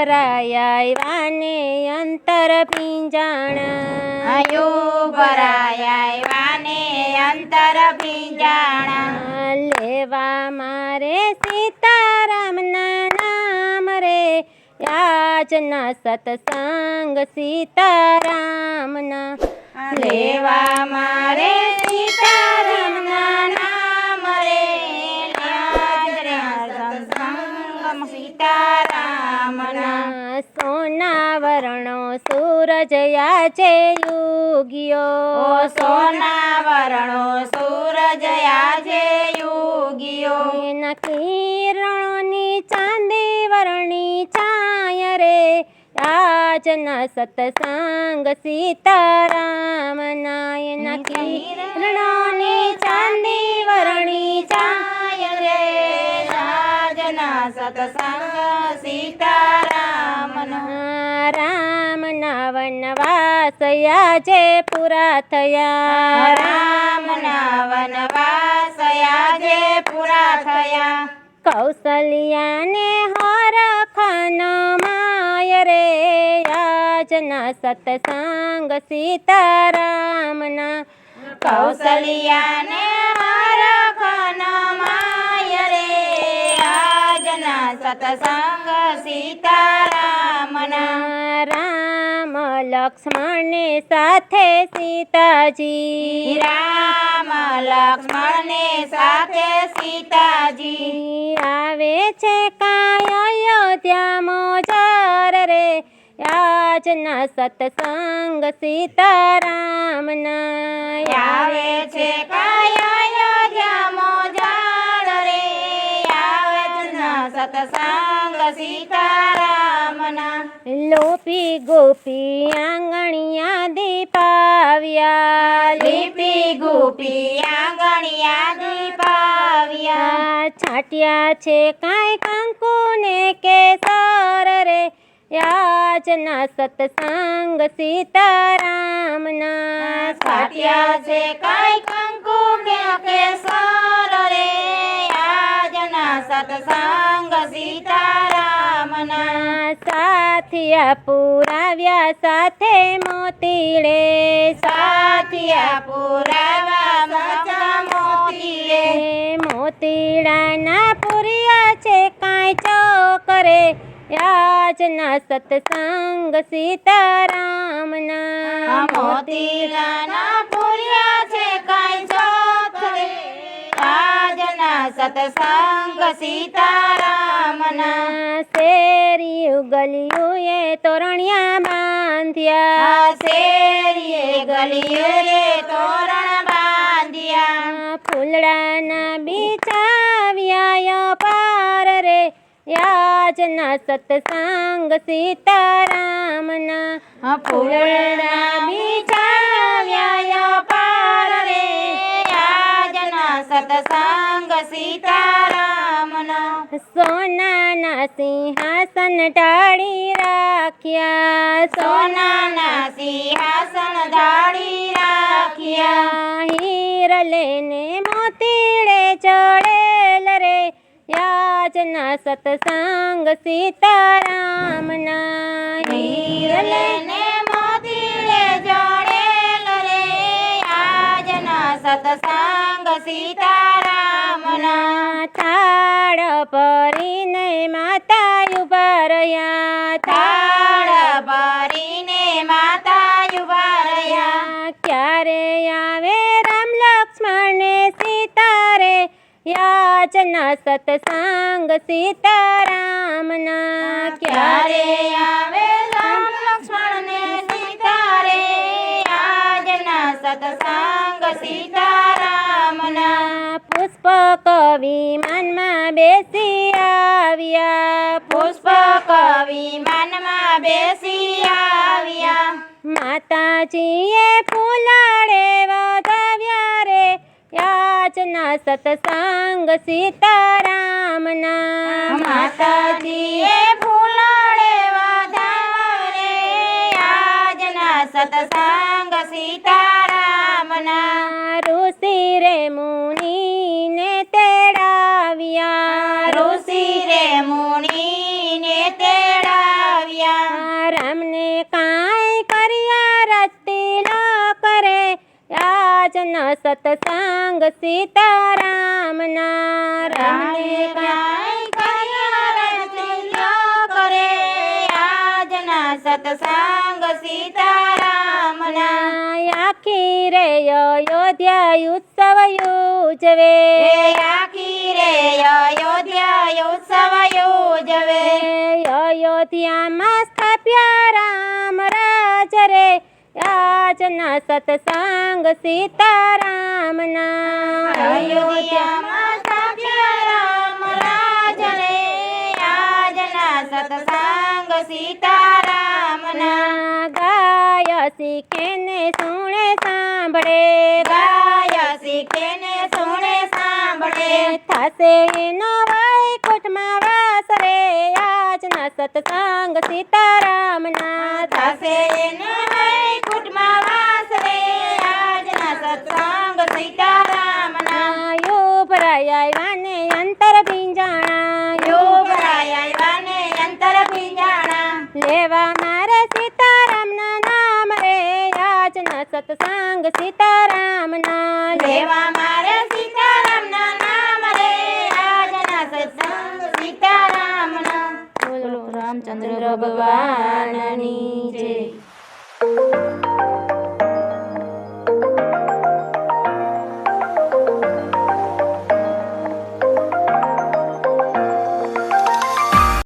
ભરાયા વાને અંતર ભીંજાણા ભરાયા વાને અંતર ભીંજાણા લેવા મારે સીતારામના નામ રે યાચના સતસંગ સીતારામના લેવા મારે સીતારામના નામ રે સત્સંગ સીતારામના સોના વર્ણો સૂરજ યાચે યુગિયો સોના વર્ણો સૂરજ આજે યુગીયો એના કિરણોની ચાંદી વર્ણી છાય રે યાચના સતસંગ સીતારામના એના કિરણોની ચાંદી વર્ણી છાય રે રાજના સત્સંગ સીતારામનો રામના વનવાસ યાજે પૂરા થયા રામના વનવાસ આજે પૂરા થયા કૌશલ્યાને હરખનો માય રે યાજના સતસંગ સીતારામના કૌશલ્યાને હરખનો માય રે આજના સત્સંગ સીતારામના રામ લક્ષ્મણને સાથે સીતાજી રામ લક્ષ્મણને સાથે સીતાજી આવે છે કાય અયોધ્યા મોજાર રે યાચના સતસંગ સીતારામના આવે છે કાય અયોધ્યા મોજાર રે આજના સત્સંગ સીતારામના લોપી ગોપી આંગણિયા દીપાવ્યા લીપી ગોપી આંગણિયા દીપાવ્યા છાટ્યા છે કાંઈ કંકુ ને કેસર રે યાચના સતસંગ સીતારામના છાટ્યા છે કાંઈ કંકુ કેસર રે આજના સત્સંગ સીતારામના સાથિયા પુરાવ્યા સાથે મોતીડે સાથિયા પુરાવા સાચા મોતીએ મોતીડાના પુરિયા છે કાંઈ ચોકરે યાચના સતસંગ સીતારામના મોતીડાના પુરિયા છે કાંઈ ચોકરે આજના સત્સંગ સીતારામના શેરિયું ગલિયું એ તોરણિયા બાંધ્યા શેરીએ ગલીએ રે તોરણ બાંધ્યા ફૂલડાના બીછાવ્યા પાર રે યાચના સતસંગ સીતારામના ફૂલડા બીછાવ્યા પાર રે આજના સત્સંગ સીતારામના સોનાના સિંહાસન ટાળી રાખ્યા સોનાના સિંહાસન ઢાળી રાખ્યા હીર લેને મોતીડે ચડેલ રે યાચના સતસંગ સીતારામના હીર લેને મોતીડે જોડેલ રે આજના સત્સંગ સીતારામના થાળ ભરીને માતા ઉભા રહ્યા થાળ ભરીને માતા ઉભા રહ્યા ક્યારે આવે રામ લક્ષ્મણ ને સીતા રે યાચના સતસંગ સીતારામના ક્યારે આવે રામ લક્ષ્મણ ને સીતા રે આજના સત્સંગ સીતારામના પુષ્પક વિમાનમાં બેસી આવ્યા પુષ્પક વિમાનમાં બેસી આવ્યા માતાજીએ ફૂલાડે વધાવ્યા રે યાચના સતસંગ સીતારામના માતાજીએ ફૂલાડે વધાવ્યા રે આજના સત્સંગ સીતારામના ઋષિ રે મુનિને તેડાવ્યા ઋષિ રે મુનિને તેડાવ્યા આજના સત્સંગ સીતારામના રામને કાંઈ કર્યા રચલ્યો કરે આજના સત્સંગ સીતારામના આખી રે અયોધ્યા ઉત્સવ ઉજવે આખી રે અયોધ્યા ઉત્સવ યોજવે અયોધ્યામાં સ્થાપ્યા રામ રાજ રે આજના સત્સંગ સીતારામના અયોધ્યામાં સ્થાપ્યા રામ રાજ રે આજના સત્સંગ સીતારામના ગાય શીખે ને સુણે સાંભળે ગાય શીખે ને સુણે સાંભળે થશે એનો વૈકુંઠમાં વાસ રે આજના સત્સંગ સીતારામના થશે એનો વૈકુંઠમાં વાસ રે આજના સત્સંગ સીતારામના યુભરાય આવ્યાને અંતર ભીંજાણા યોગરાય આવ્યાને અંતર ભીંજાણા લેવા મારે સીતારામના નામ રે આજના સત્સંગ સીતારામના લેવા મારે સીતારામના નામ રે આજના સત્સંગ સીતારામના બોલો રામચંદ્ર ભગવાનની જય.